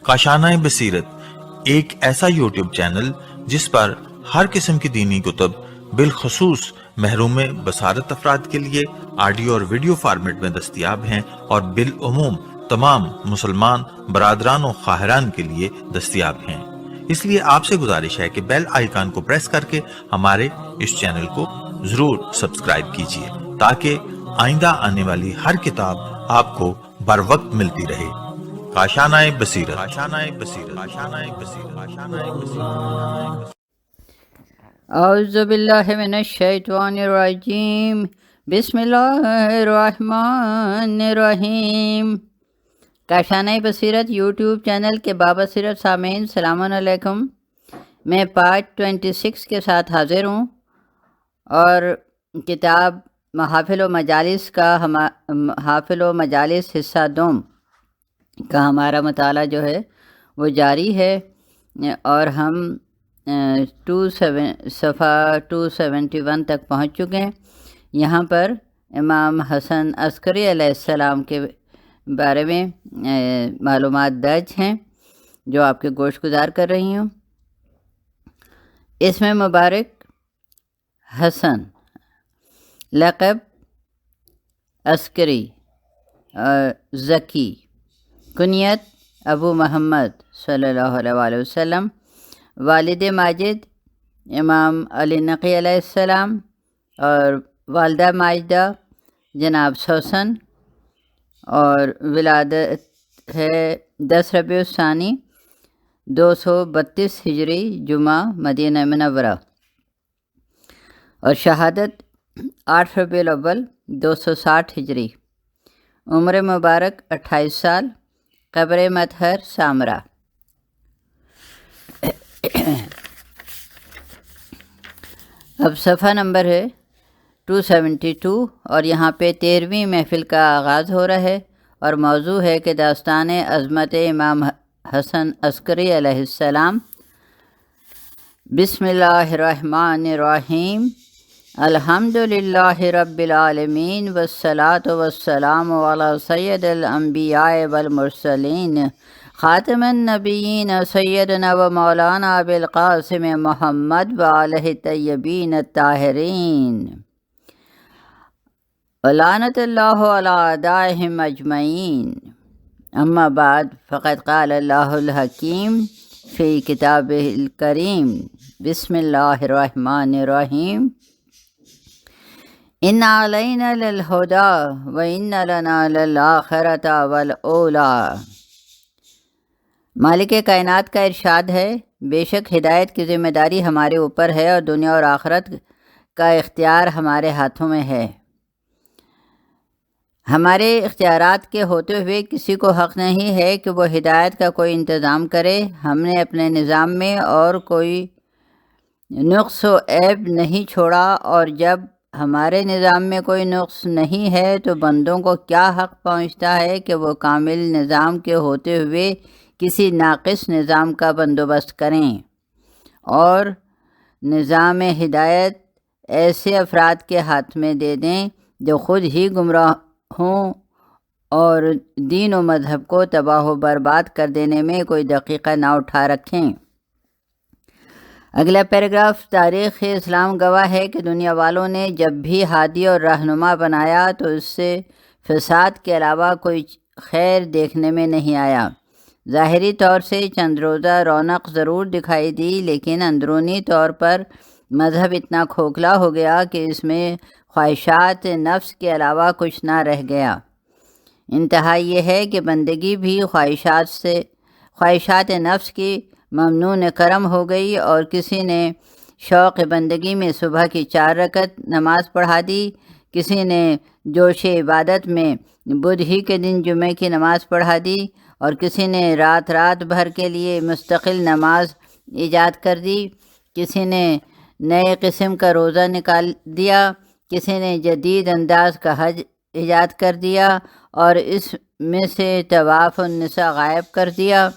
کاشانۂ بصیرت ایک ایسا یوٹیوب چینل جس پر ہر قسم کی دینی کتب بالخصوص محروم بصارت افراد کے لیے آڈیو اور ویڈیو فارمیٹ میں دستیاب ہیں اور بالعموم تمام مسلمان برادران و خواہران کے لیے دستیاب ہیں۔ اس لیے آپ سے گزارش ہے کہ بیل آئیکن کو پریس کر کے ہمارے اس چینل کو ضرور سبسکرائب کیجیے تاکہ آئندہ آنے والی ہر کتاب آپ کو بر وقت ملتی رہے۔ کاشانۂ بصیرت۔ اعوذ باللہ من الشیطان الرجیم، بسم اللہ الرحمن الرحیم۔ کاشانۂ بصیرت یوٹیوب چینل کے بابصیرت سامعین السلام علیکم۔ میں پارٹ 26 کے ساتھ حاضر ہوں اور کتاب محافل و مجالس کا محافل و مجالس حصہ دوم کا ہمارا مطالعہ جو ہے وہ جاری ہے، اور ہم صفحہ 271 تک پہنچ چکے ہیں۔ یہاں پر امام حسن عسکری علیہ السلام کے بارے میں معلومات درج ہیں جو آپ کے گوش گزار کر رہی ہوں۔ اسم مبارک حسن، لقب عسکری اور ذکی، کنیت ابو محمد صلی اللہ علیہ وآلہ وسلم، والد ماجد امام علی نقی علیہ السلام، اور والدہ ماجدہ جناب سوسن، اور ولادت ہے 10 ربیع الثانی 232 ہجری جمعہ مدینہ منورہ، اور شہادت 8 ربیع الاول 260 ہجری، عمر مبارک 28 سال، قبر مطہر سامرا۔ اب صفحہ نمبر ہے 272، اور یہاں پہ 13ویں محفل کا آغاز ہو رہا ہے، اور موضوع ہے کہ داستان عظمت امام حسن عسکری علیہ السلام۔ بسم اللہ الرحمن الرحیم، الحمد للہ رب العالمین، والصلاة والسلام علی سید الانبیاء والمرسلین، خاتم النبیین سیدنا و مولانا ابی القاسم محمد وآلہ الطیبین الطاہرین، ولعنت اللہ علی اعدائہم اجمعین۔ اما بعد، فقد قال اللہ الحکیم فی کتابہ الکریم، بسم اللہ الرحمن الرحیم، ان علینا للہدی وان لنا للآخرۃ والأولی۔ مالک کائنات کا ارشاد ہے، بے شک ہدایت کی ذمہ داری ہمارے اوپر ہے اور دنیا اور آخرت کا اختیار ہمارے ہاتھوں میں ہے۔ ہمارے اختیارات کے ہوتے ہوئے کسی کو حق نہیں ہے کہ وہ ہدایت کا کوئی انتظام کرے۔ ہم نے اپنے نظام میں اور کوئی نقص و عیب نہیں چھوڑا، اور جب ہمارے نظام میں کوئی نقص نہیں ہے تو بندوں کو کیا حق پہنچتا ہے کہ وہ کامل نظام کے ہوتے ہوئے کسی ناقص نظام کا بندوبست کریں، اور نظام ہدایت ایسے افراد کے ہاتھ میں دے دیں جو خود ہی گمراہ ہوں اور دین و مذہب کو تباہ و برباد کر دینے میں کوئی دقیقہ نہ اٹھا رکھیں۔ اگلا پیراگراف، تاریخ اسلام گواہ ہے کہ دنیا والوں نے جب بھی ہادی اور رہنما بنایا تو اس سے فساد کے علاوہ کوئی خیر دیکھنے میں نہیں آیا۔ ظاہری طور سے چند روزہ رونق ضرور دکھائی دی، لیکن اندرونی طور پر مذہب اتنا کھوکھلا ہو گیا کہ اس میں خواہشات نفس کے علاوہ کچھ نہ رہ گیا۔ انتہا یہ ہے کہ بندگی بھی خواہشات نفس کی ممنون کرم ہو گئی، اور کسی نے شوق بندگی میں صبح کی 4 رکعت نماز پڑھا دی، کسی نے جوش عبادت میں بدھ ہی کے دن جمعے کی نماز پڑھا دی، اور کسی نے رات بھر کے لیے مستقل نماز ایجاد کر دی، کسی نے نئے قسم کا روزہ نکال دیا، کسی نے جدید انداز کا حج ایجاد کر دیا، اور اس میں سے طواف النساء غائب کر دیا۔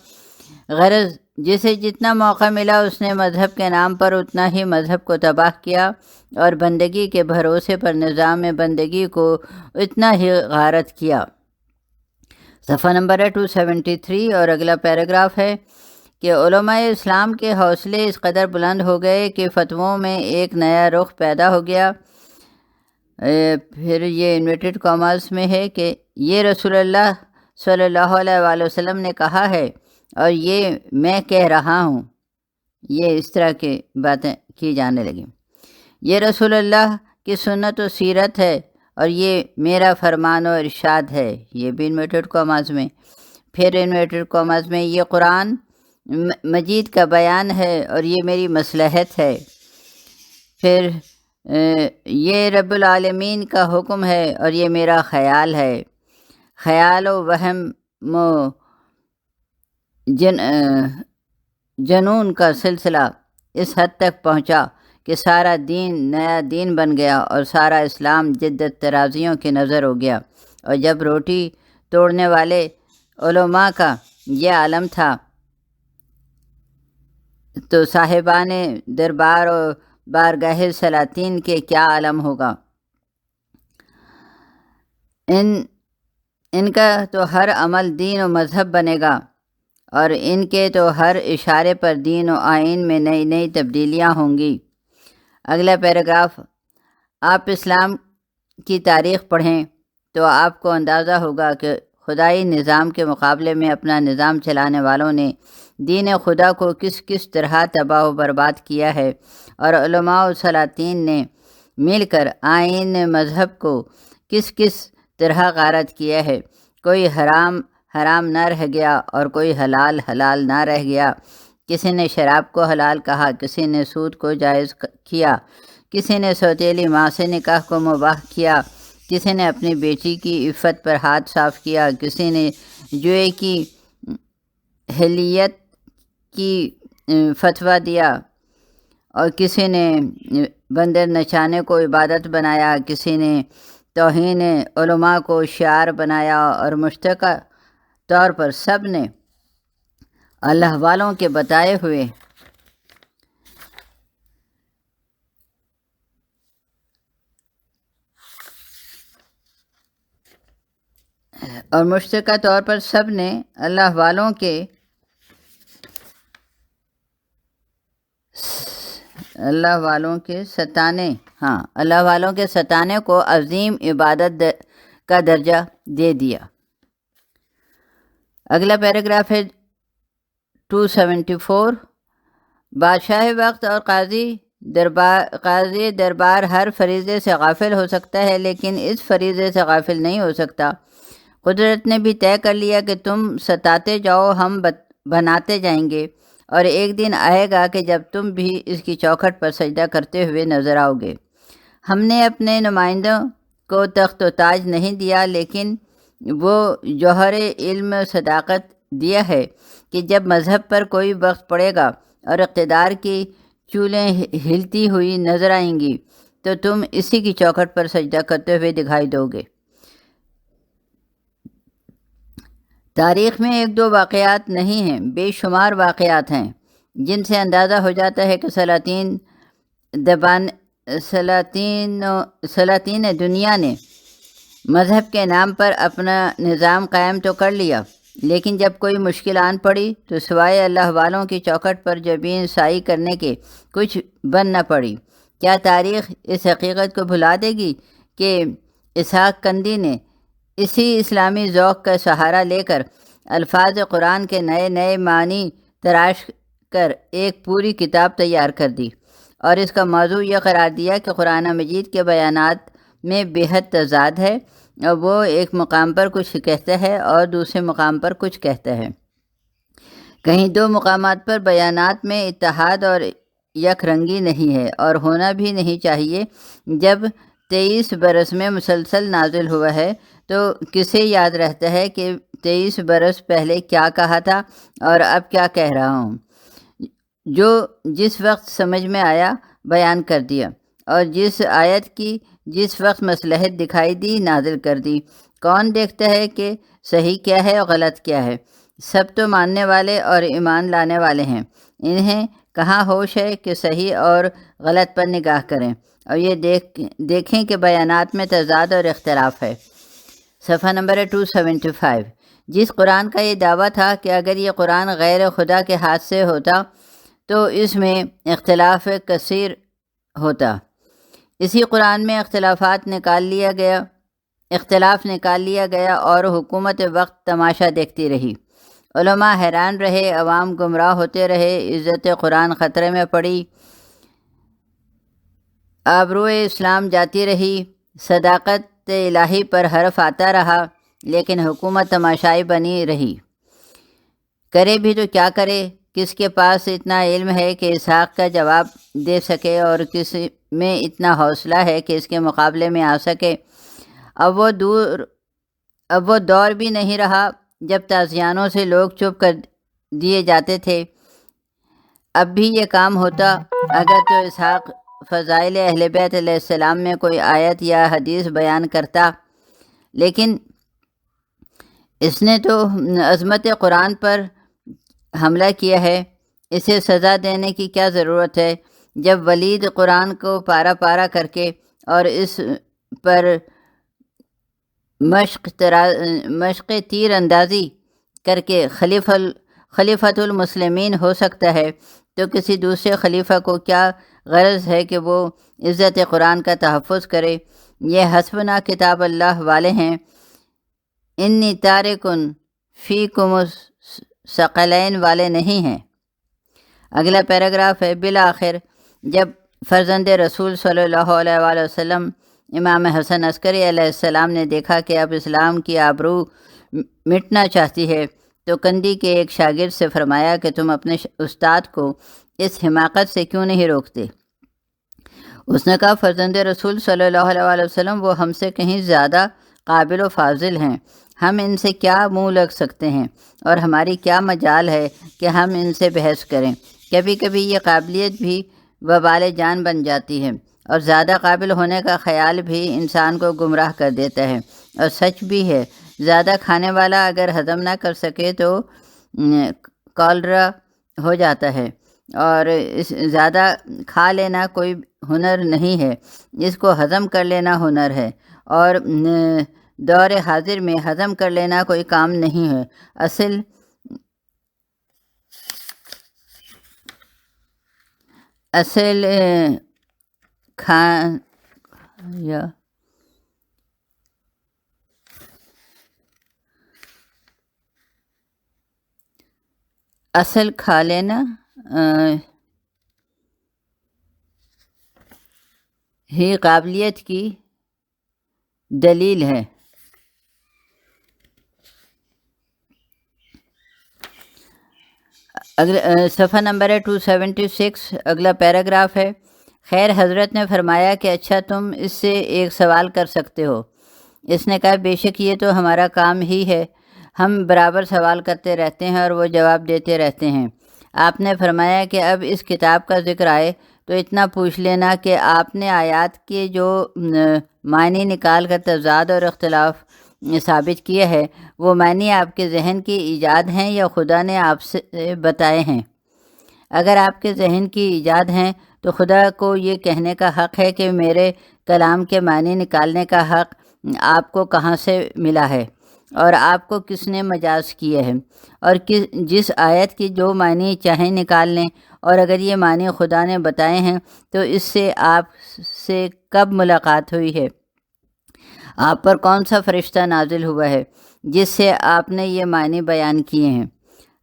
غرض جسے جتنا موقع ملا اس نے مذہب کے نام پر اتنا ہی مذہب کو تباہ کیا، اور بندگی کے بھروسے پر نظام بندگی کو اتنا ہی غارت کیا۔ صفحہ نمبر ہے 273 اور اگلا پیراگراف ہے کہ علماء اسلام کے حوصلے اس قدر بلند ہو گئے کہ فتووں میں ایک نیا رخ پیدا ہو گیا۔ پھر یہ انورٹڈ کاماز میں ہے کہ یہ رسول اللہ صلی اللہ علیہ وآلہ وسلم نے کہا ہے اور یہ میں کہہ رہا ہوں، یہ اس طرح کی باتیں کی جانے لگیں۔ یہ رسول اللہ کی سنت و سیرت ہے اور یہ میرا فرمان و ارشاد ہے، یہ بھی انورٹڈ کاماز میں۔ پھر انورٹڈ کاماز میں یہ قرآن مجید کا بیان ہے اور یہ میری مصلحت ہے۔ پھر یہ رب العالمین کا حکم ہے اور یہ میرا خیال ہے۔ خیال و وہم و جنون کا سلسلہ اس حد تک پہنچا کہ سارا دین نیا دین بن گیا اور سارا اسلام جدت ترازیوں کی نظر ہو گیا۔ اور جب روٹی توڑنے والے علماء کا یہ عالم تھا تو صاحبان دربار و بارگاہ سلاطین کے کیا عالم ہوگا۔ ان کا تو ہر عمل دین و مذہب بنے گا اور ان کے تو ہر اشارے پر دین و آئین میں نئی نئی تبدیلیاں ہوں گی۔ اگلا پیراگراف، آپ اسلام کی تاریخ پڑھیں تو آپ کو اندازہ ہوگا کہ خدائی نظام کے مقابلے میں اپنا نظام چلانے والوں نے دین خدا کو کس کس طرح تباہ و برباد کیا ہے، اور علماء و سلاطین نے مل کر آئین مذہب کو کس کس طرح غارت کیا ہے۔ کوئی حرام حرام نہ رہ گیا اور کوئی حلال حلال نہ رہ گیا۔ کسی نے شراب کو حلال کہا، کسی نے سود کو جائز کیا، کسی نے سوتیلی ماں سے نکاح کو مباح کیا، کسی نے اپنی بیٹی کی عفت پر ہاتھ صاف کیا، کسی نے جوئے کی حلیت کی فتویٰ دیا، اور کسی نے بندر نچانے کو عبادت بنایا، کسی نے توہین علماء کو شعار بنایا، اور مشترکہ طور پر سب نے اللہ والوں کے بتائے ہوئے اللہ والوں کے ستانے کو عظیم عبادت کا درجہ دے دیا۔ اگلا پیراگراف ہے 274۔ بادشاہ وقت اور قاضی دربار ہر فریضے سے غافل ہو سکتا ہے لیکن اس فریضے سے غافل نہیں ہو سکتا۔ قدرت نے بھی طے کر لیا کہ تم ستاتے جاؤ، ہم بناتے جائیں گے، اور ایک دن آئے گا کہ جب تم بھی اس کی چوکھٹ پر سجدہ کرتے ہوئے نظر آؤ گے۔ ہم نے اپنے نمائندوں کو تخت و تاج نہیں دیا، لیکن وہ جوہر علم و صداقت دیا ہے کہ جب مذہب پر کوئی وقت پڑے گا اور اقتدار کی چولیں ہلتی ہوئی نظر آئیں گی تو تم اسی کی چوکھٹ پر سجدہ کرتے ہوئے دکھائی دو گے۔ تاریخ میں ایک دو واقعات نہیں ہیں، بے شمار واقعات ہیں جن سے اندازہ ہو جاتا ہے کہ سلاطین دنیا نے مذہب کے نام پر اپنا نظام قائم تو کر لیا، لیکن جب کوئی مشکل آن پڑی تو سوائے اللہ والوں کی چوکھٹ پر جبین سائی کرنے کے کچھ بن نہ پڑی۔ کیا تاریخ اس حقیقت کو بھلا دے گی کہ اسحاق کندی نے اسی اسلامی ذوق کا سہارا لے کر الفاظ قرآن کے نئے نئے معنی تراش کر ایک پوری کتاب تیار کر دی، اور اس کا موضوع یہ قرار دیا کہ قرآن مجید کے بیانات میں بے حد تضاد ہے، اور وہ ایک مقام پر کچھ کہتا ہے اور دوسرے مقام پر کچھ کہتا ہے۔ کہیں دو مقامات پر بیانات میں اتحاد اور یک رنگی نہیں ہے، اور ہونا بھی نہیں چاہیے۔ جب 23 برس میں مسلسل نازل ہوا ہے تو کسے یاد رہتا ہے کہ 23 برس پہلے کیا کہا تھا اور اب کیا کہہ رہا ہوں؟ جو جس وقت سمجھ میں آیا بیان کر دیا، اور جس آیت کی جس وقت مصلحت دکھائی دی نازل کر دی۔ کون دیکھتا ہے کہ صحیح کیا ہے اور غلط کیا ہے؟ سب تو ماننے والے اور ایمان لانے والے ہیں، انہیں کہاں ہوش ہے کہ صحیح اور غلط پر نگاہ کریں اور یہ دیکھیں کہ بیانات میں تضاد اور اختلاف ہے۔ صفحہ نمبر ہے 275۔ جس قرآن کا یہ دعویٰ تھا کہ اگر یہ قرآن غیر خدا کے ہاتھ سے ہوتا تو اس میں اختلاف کثیر ہوتا، اسی قرآن میں اختلاف نکال لیا گیا اور حکومت وقت تماشا دیکھتی رہی، علماء حیران رہے، عوام گمراہ ہوتے رہے، عزت قرآن خطرے میں پڑی، آبرو اسلام جاتی رہی، صداقت الہی پر حرف آتا رہا، لیکن حکومت تماشائی بنی رہی۔ کرے بھی تو کیا کرے؟ کس کے پاس اتنا علم ہے کہ اسحاق کا جواب دے سکے اور کس میں اتنا حوصلہ ہے کہ اس کے مقابلے میں آ سکے؟ اب وہ دور بھی نہیں رہا جب تازیانوں سے لوگ چپ کر دیے جاتے تھے۔ اب بھی یہ کام ہوتا اگر تو اسحاق فضائل اہل بیت علیہ السلام میں کوئی آیت یا حدیث بیان کرتا، لیکن اس نے تو عظمت قرآن پر حملہ کیا ہے، اسے سزا دینے کی کیا ضرورت ہے؟ جب ولید قرآن کو پارا پارا کر کے اور اس پر مشق تیر اندازی کر کے خلیفۃ المسلمین ہو سکتا ہے تو کسی دوسرے خلیفہ کو کیا غرض ہے کہ وہ عزت قرآن کا تحفظ کرے؟ یہ حسبنا کتاب اللہ والے ہیں، انی تارکن فیکم الثقلین والے نہیں ہیں۔ اگلا پیراگراف ہے، بالآخر جب فرزند رسول صلی اللہ علیہ وآلہ وسلم امام حسن عسکری علیہ السلام نے دیکھا کہ اب اسلام کی آبرو مٹنا چاہتی ہے تو کندی کے ایک شاگرد سے فرمایا کہ تم اپنے استاد کو اس حماقت سے کیوں نہیں روکتے؟ اس نے کہا، فرزند رسول صلی اللہ علیہ وآلہ وسلم وہ ہم سے کہیں زیادہ قابل و فاضل ہیں، ہم ان سے کیا منہ لگ سکتے ہیں اور ہماری کیا مجال ہے کہ ہم ان سے بحث کریں؟ کبھی کبھی یہ قابلیت بھی وبال جان بن جاتی ہے اور زیادہ قابل ہونے کا خیال بھی انسان کو گمراہ کر دیتا ہے، اور سچ بھی ہے، زیادہ کھانے والا اگر ہضم نہ کر سکے تو کالرا ہو جاتا ہے، اور زیادہ کھا لینا کوئی ہنر نہیں ہے، اس کو ہضم کر لینا ہنر ہے، اور دور حاضر میں ہضم کر لینا کوئی کام نہیں ہے۔ اصل کھا لینا ہی قابلیت کی دلیل ہے۔ صفحہ نمبر ہے 276۔ اگلا پیراگراف ہے، خیر حضرت نے فرمایا کہ اچھا تم اس سے ایک سوال کر سکتے ہو۔ اس نے کہا، بے شک یہ تو ہمارا کام ہی ہے، ہم برابر سوال کرتے رہتے ہیں اور وہ جواب دیتے رہتے ہیں۔ آپ نے فرمایا کہ اب اس کتاب کا ذکر آئے تو اتنا پوچھ لینا کہ آپ نے آیات کے جو معنی نکال کر تضاد اور اختلاف ثابت کیے ہے، وہ معنی آپ کے ذہن کی ایجاد ہیں یا خدا نے آپ سے بتائے ہیں؟ اگر آپ کے ذہن کی ایجاد ہیں تو خدا کو یہ کہنے کا حق ہے کہ میرے کلام کے معنی نکالنے کا حق آپ کو کہاں سے ملا ہے اور آپ کو کس نے مجاز کیے ہیں، اور جس آیت کی جو معنی چاہیں نکال لیں، اور اگر یہ معنی خدا نے بتائے ہیں تو اس سے آپ سے کب ملاقات ہوئی ہے؟ آپ پر کون سا فرشتہ نازل ہوا ہے جس سے آپ نے یہ معنی بیان کیے ہیں؟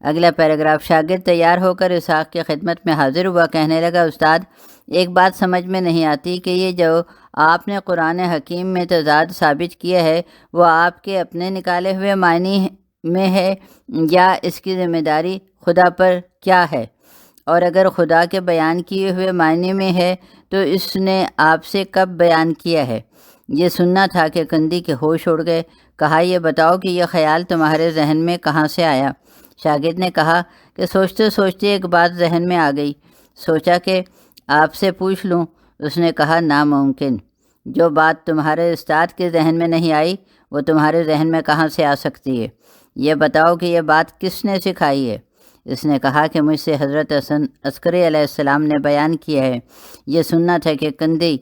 اگلا پیراگراف، شاگرد تیار ہو کر اسحاق کی خدمت میں حاضر ہوا، کہنے لگا، استاد ایک بات سمجھ میں نہیں آتی کہ یہ جو آپ نے قرآن حکیم میں تضاد ثابت کیا ہے وہ آپ کے اپنے نکالے ہوئے معنی میں ہے یا اس کی ذمہ داری خدا پر کیا ہے؟ اور اگر خدا کے بیان کیے ہوئے معنی میں ہے تو اس نے آپ سے کب بیان کیا ہے؟ یہ سننا تھا کہ کندی کے ہوش اڑ گئے۔ کہا، یہ بتاؤ کہ یہ خیال تمہارے ذہن میں کہاں سے آیا؟ شاگرد نے کہا کہ سوچتے سوچتے ایک بات ذہن میں آ گئی، سوچا کہ آپ سے پوچھ لوں۔ اس نے کہا، ناممکن، جو بات تمہارے استاد کے ذہن میں نہیں آئی وہ تمہارے ذہن میں کہاں سے آ سکتی ہے؟ یہ بتاؤ کہ یہ بات کس نے سکھائی ہے؟ اس نے کہا کہ مجھ سے حضرت حسن عسکری علیہ السلام نے بیان کیا ہے۔ یہ سننا تھا کہ کندی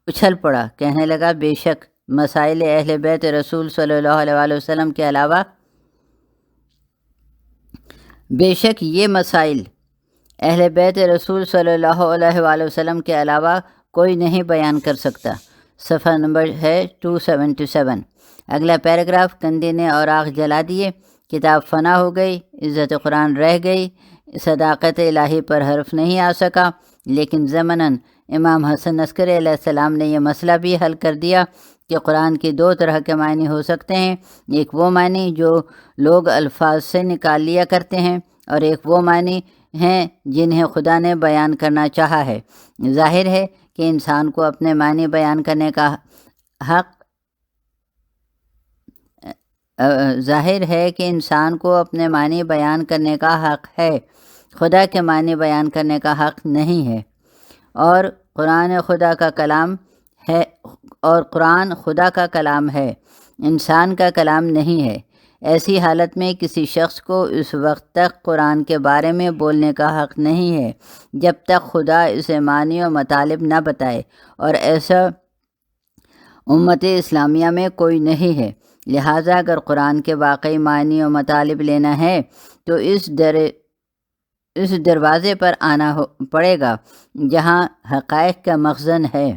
اچھل پڑا، کہنے لگا بے شک مسائل اہل بیت رسول صلی اللہ علیہ وآلہ وسلم کے علاوہ بے شک یہ مسائل اہل بیت رسول صلی اللہ علیہ وآلہ وسلم کے علاوہ کوئی نہیں بیان کر سکتا۔ صفحہ نمبر ہے 277۔ اگلا پیراگراف، کندی نے اوراق جلا دیے، کتاب فنا ہو گئی، عزت قرآن رہ گئی، صداقت الہی پر حرف نہیں آ سکا، لیکن ضمناً امام حسن عسکری علیہ السلام نے یہ مسئلہ بھی حل کر دیا کہ قرآن کی دو طرح کے معنی ہو سکتے ہیں، ایک وہ معنی جو لوگ الفاظ سے نکال لیا کرتے ہیں، اور ایک وہ معنی ہیں جنہیں خدا نے بیان کرنا چاہا ہے۔ ظاہر ہے کہ انسان کو اپنے معنی بیان کرنے کا حق اپنے معنی بیان کرنے کا حق ہے، خدا کے معنی بیان کرنے کا حق نہیں ہے، اور قرآن خدا کا کلام ہے، انسان کا کلام نہیں ہے۔ ایسی حالت میں کسی شخص کو اس وقت تک قرآن کے بارے میں بولنے کا حق نہیں ہے جب تک خدا اسے معنی و مطالب نہ بتائے، اور ایسا امت اسلامیہ میں کوئی نہیں ہے۔ لہٰذا اگر قرآن کے واقعی معنی و مطالب لینا ہے تو اس دروازے پر آنا پڑے گا جہاں حقائق کا مخزن ہے،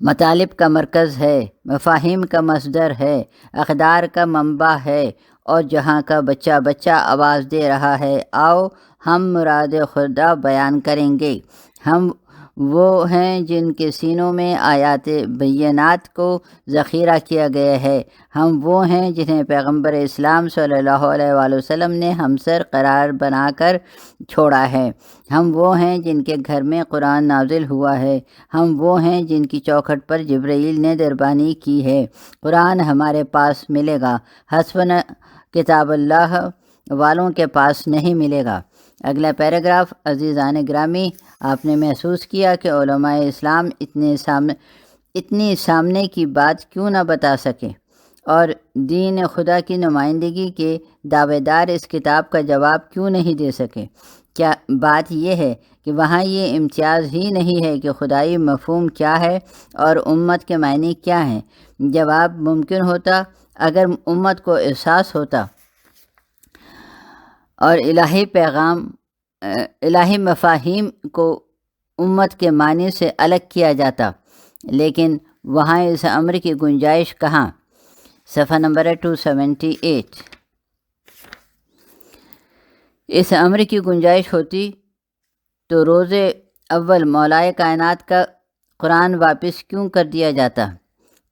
مطالب کا مرکز ہے، مفاہیم کا مصدر ہے، اقدار کا منبع ہے، اور جہاں کا بچہ بچہ آواز دے رہا ہے، آؤ ہم مراد خدا بیان کریں گے۔ ہم وہ ہیں جن کے سینوں میں آیات بینات کو ذخیرہ کیا گیا ہے، ہم وہ ہیں جنہیں پیغمبر اسلام صلی اللہ علیہ وآلہ وسلم نے ہمسر قرار بنا کر چھوڑا ہے، ہم وہ ہیں جن کے گھر میں قرآن نازل ہوا ہے، ہم وہ ہیں جن کی چوکھٹ پر جبرائیل نے دربانی کی ہے۔ قرآن ہمارے پاس ملے گا، حسبنا کتاب اللہ والوں کے پاس نہیں ملے گا۔ اگلا پیراگراف، عزیزان گرامی، آپ نے محسوس کیا کہ علماء اسلام اتنی سامنے کی بات کیوں نہ بتا سکے، اور دین خدا کی نمائندگی کے دعوے دار اس کتاب کا جواب کیوں نہیں دے سکے؟ کیا بات یہ ہے کہ وہاں یہ امتیاز ہی نہیں ہے کہ خدائی مفہوم کیا ہے اور امت کے معنی کیا ہیں؟ جواب ممکن ہوتا اگر امت کو احساس ہوتا اور الہی مفاہیم کو امت کے معنی سے الگ کیا جاتا، لیکن وہاں اس امر کی گنجائش کہاں؟ صفحہ نمبر 278۔ اس امر کی گنجائش ہوتی تو روز اول مولائے کائنات کا قرآن واپس کیوں کر دیا جاتا؟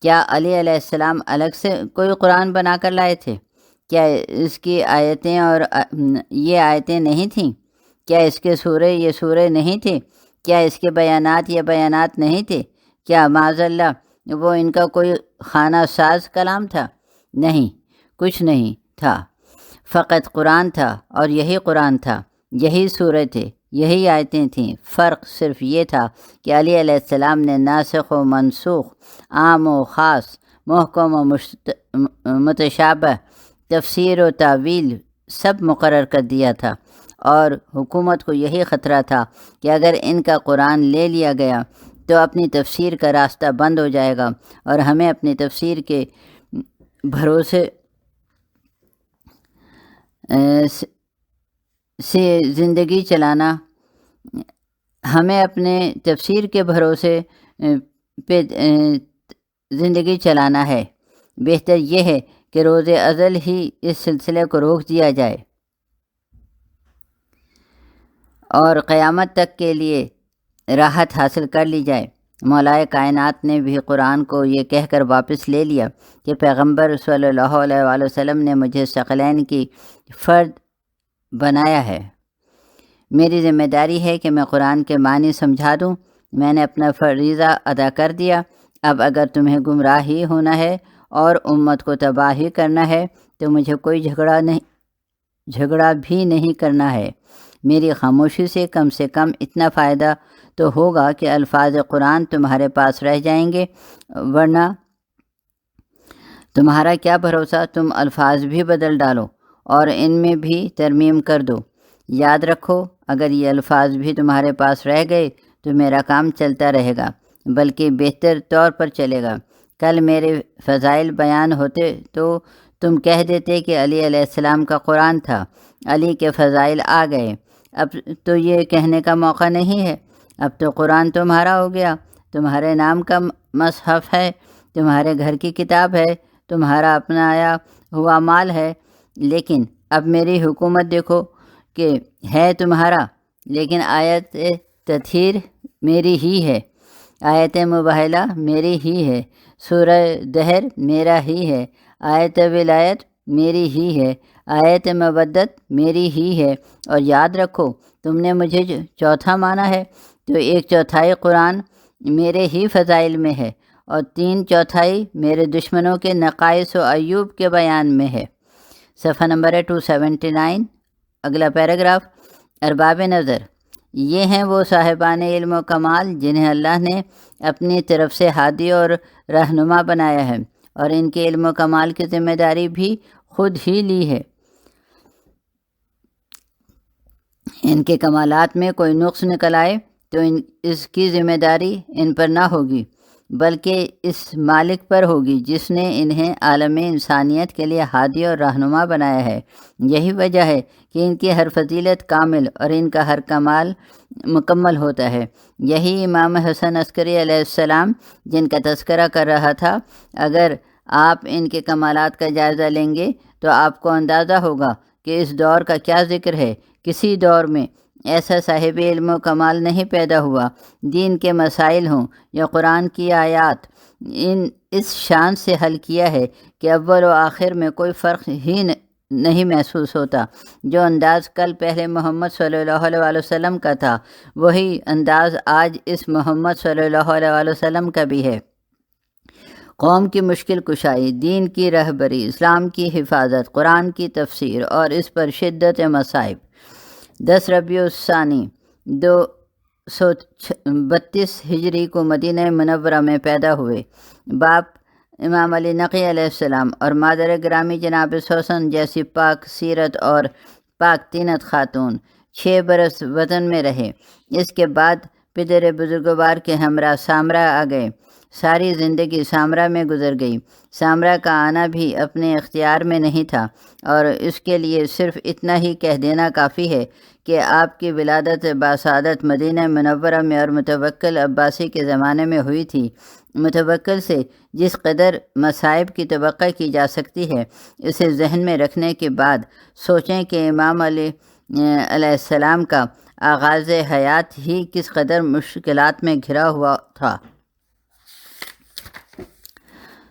کیا علی علیہ السلام الگ سے کوئی قرآن بنا کر لائے تھے؟ کیا اس کی آیتیں اور یہ آیتیں نہیں تھیں؟ کیا اس کے سورے یہ سورے نہیں تھے؟ کیا اس کے بیانات یہ بیانات نہیں تھے؟ کیا معاذ اللہ وہ ان کا کوئی خانہ ساز کلام تھا؟ نہیں، کچھ نہیں تھا، فقط قرآن تھا، اور یہی قرآن تھا، یہی سورے تھے، یہی آیتیں تھیں۔ فرق صرف یہ تھا کہ علی علیہ السلام نے ناسخ و منسوخ، عام و خاص، محکم و متشابہ، تفسیر و تعویل سب مقرر کر دیا تھا، اور حکومت کو یہی خطرہ تھا کہ اگر ان کا قرآن لے لیا گیا تو اپنی تفسیر کا راستہ بند ہو جائے گا، اور ہمیں اپنی تفسیر کے بھروسے سے زندگی چلانا ہمیں اپنے تفسیر کے بھروسے پہ زندگی چلانا ہے۔ بہتر یہ ہے کہ روز ازل ہی اس سلسلے کو روک دیا جائے اور قیامت تک کے لیے راحت حاصل کر لی جائے۔ مولائے کائنات نے بھی قرآن کو یہ کہہ کر واپس لے لیا کہ پیغمبر صلی اللہ علیہ وآلہ وسلم نے مجھے ثقلین کی فرد بنایا ہے، میری ذمہ داری ہے کہ میں قرآن کے معنی سمجھا دوں، میں نے اپنا فریضہ ادا کر دیا۔ اب اگر تمہیں گمراہی ہونا ہے اور امت کو تباہی کرنا ہے تو مجھے کوئی جھگڑا بھی نہیں کرنا ہے۔ میری خاموشی سے کم اتنا فائدہ تو ہوگا کہ الفاظ قرآن تمہارے پاس رہ جائیں گے، ورنہ تمہارا کیا بھروسہ، تم الفاظ بھی بدل ڈالو اور ان میں بھی ترمیم کر دو۔ یاد رکھو، اگر یہ الفاظ بھی تمہارے پاس رہ گئے تو میرا کام چلتا رہے گا، بلکہ بہتر طور پر چلے گا۔ کل میرے فضائل بیان ہوتے تو تم کہہ دیتے کہ علی علیہ السلام کا قرآن تھا، علی کے فضائل آ گئے۔ اب تو یہ کہنے کا موقع نہیں ہے، اب تو قرآن تمہارا ہو گیا، تمہارے نام کا مصحف ہے، تمہارے گھر کی کتاب ہے، تمہارا اپنایا ہوا مال ہے۔ لیکن اب میری حکومت دیکھو کہ ہے تمہارا، لیکن آیت تطہیر میری ہی ہے، آیت مباہلہ میری ہی ہے، سورہ دہر میرا ہی ہے، آیت ولایت میری ہی ہے، آیت مودت میری ہی ہے۔ اور یاد رکھو، تم نے مجھے چوتھا مانا ہے تو 1/4 قرآن میرے ہی فضائل میں ہے اور 3/4 میرے دشمنوں کے نقائص و عیوب کے بیان میں ہے۔ صفحہ نمبر ہے 279۔ اگلا پیراگراف، ارباب نظر، یہ ہیں وہ صاحبان علم و کمال جنہیں اللہ نے اپنی طرف سے ہادی اور رہنما بنایا ہے، اور ان کے علم و کمال کی ذمہ داری بھی خود ہی لی ہے۔ ان کے کمالات میں کوئی نقص نکل آئے تو اس کی ذمہ داری ان پر نہ ہوگی، بلکہ اس مالک پر ہوگی جس نے انہیں عالم انسانیت کے لیے ہادی اور رہنما بنایا ہے۔ یہی وجہ ہے کہ ان کی ہر فضیلت کامل اور ان کا ہر کمال مکمل ہوتا ہے۔ یہی امام حسن عسکری علیہ السلام جن کا تذکرہ کر رہا تھا، اگر آپ ان کے کمالات کا جائزہ لیں گے تو آپ کو اندازہ ہوگا کہ اس دور کا کیا ذکر ہے۔ کسی دور میں ایسا صاحب علم و کمال نہیں پیدا ہوا، دین کے مسائل ہوں یا قرآن کی آیات، اس شان سے حل کیا ہے کہ اول و آخر میں کوئی فرق ہی نہیں محسوس ہوتا۔ جو انداز کل پہلے محمد صلی اللہ علیہ وسلم کا تھا، وہی انداز آج اس محمد صلی اللہ علیہ وسلم کا بھی ہے۔ قوم کی مشکل کشائی، دین کی رہبری، اسلام کی حفاظت، قرآن کی تفسیر اور اس پر شدت مصائب۔ 10 ربیع الثانی 232 ہجری کو مدینہ منورہ میں پیدا ہوئے۔ باپ امام علی نقی علیہ السلام اور مادر گرامی جناب سوسن جیسی پاک سیرت اور پاک تینت خاتون 6 برس وطن میں رہے۔ اس کے بعد پدر بزرگوار کے ہمراہ سامرا آ گئے۔ ساری زندگی سامرا میں گزر گئی۔ سامرا کا آنا بھی اپنے اختیار میں نہیں تھا، اور اس کے لیے صرف اتنا ہی کہہ دینا کافی ہے کہ آپ کی ولادت باسعادت مدینہ منورہ میں اور متوکل عباسی کے زمانے میں ہوئی تھی۔ متوکل سے جس قدر مصائب کی توقع کی جا سکتی ہے، اسے ذہن میں رکھنے کے بعد سوچیں کہ امام علی علیہ السلام کا آغاز حیات ہی کس قدر مشکلات میں گھرا ہوا تھا۔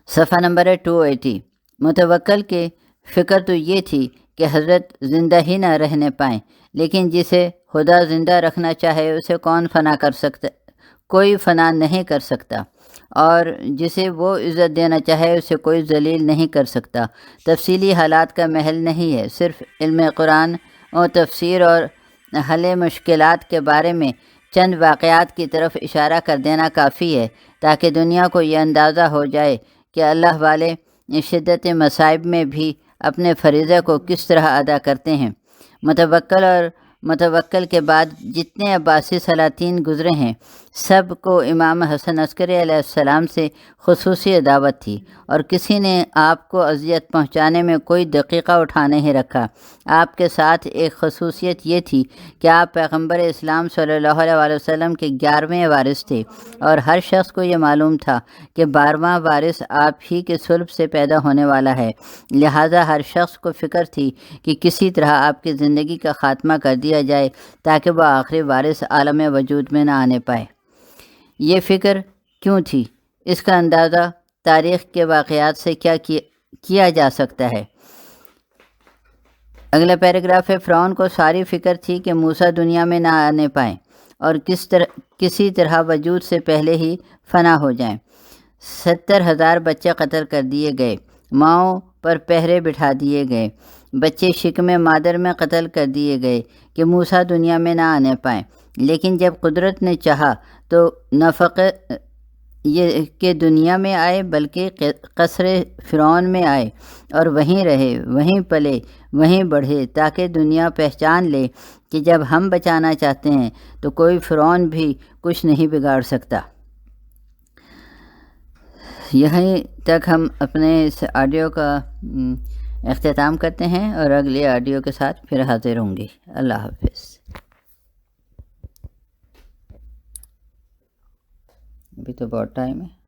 صفحہ نمبر 280۔ متوکل کے فکر تو یہ تھی کہ حضرت زندہ ہی نہ رہنے پائیں، لیکن جسے خدا زندہ رکھنا چاہے اسے کون فنا کر سکتا؟ کوئی فنا نہیں کر سکتا، اور جسے وہ عزت دینا چاہے اسے کوئی ذلیل نہیں کر سکتا۔ تفصیلی حالات کا محل نہیں ہے، صرف علم قرآن و تفسیر اور حل مشکلات کے بارے میں چند واقعات کی طرف اشارہ کر دینا کافی ہے تاکہ دنیا کو یہ اندازہ ہو جائے کہ اللہ والے شدت مصائب میں بھی اپنے فریضہ کو کس طرح ادا کرتے ہیں۔ متوکل اور متوکل کے بعد جتنے عباسی سلاطین گزرے ہیں، سب کو امام حسن عسکری علیہ السلام سے خصوصی دعوت تھی، اور کسی نے آپ کو اذیت پہنچانے میں کوئی دقیقہ اٹھا نہیں رکھا۔ آپ کے ساتھ ایک خصوصیت یہ تھی کہ آپ پیغمبر اسلام صلی اللہ علیہ وسلم کے 11ویں وارث تھے، اور ہر شخص کو یہ معلوم تھا کہ 12واں وارث آپ ہی کے صلب سے پیدا ہونے والا ہے۔ لہٰذا ہر شخص کو فکر تھی کہ کسی طرح آپ کی زندگی کا خاتمہ کر دیا جائے تاکہ وہ آخری وارث عالم وجود میں نہ آنے پائے۔ یہ فکر کیوں تھی؟ اس کا اندازہ تاریخ کے واقعات سے کیا جا سکتا ہے۔ اگلا پیراگراف ہے، فرعون کو ساری فکر تھی کہ موسیٰ دنیا میں نہ آنے پائیں اور کسی طرح وجود سے پہلے ہی فنا ہو جائیں۔ 70,000 بچے قتل کر دیے گئے، ماؤں پر پہرے بٹھا دیے گئے، بچے شکم مادر میں قتل کر دیے گئے کہ موسیٰ دنیا میں نہ آنے پائیں۔ لیکن جب قدرت نے چاہا تو نہ فقط یہ کہ دنیا میں آئے بلکہ قصر فرعون میں آئے اور وہیں رہے، وہیں پلے، وہیں بڑھے، تاکہ دنیا پہچان لے کہ جب ہم بچانا چاہتے ہیں تو کوئی فرعون بھی کچھ نہیں بگاڑ سکتا۔ یہیں تک ہم اپنے اس آڈیو کا اختتام کرتے ہیں اور اگلے آڈیو کے ساتھ پھر حاضر ہوں گی۔ اللہ حافظ۔ ابھی تو بہت ٹائم ہے۔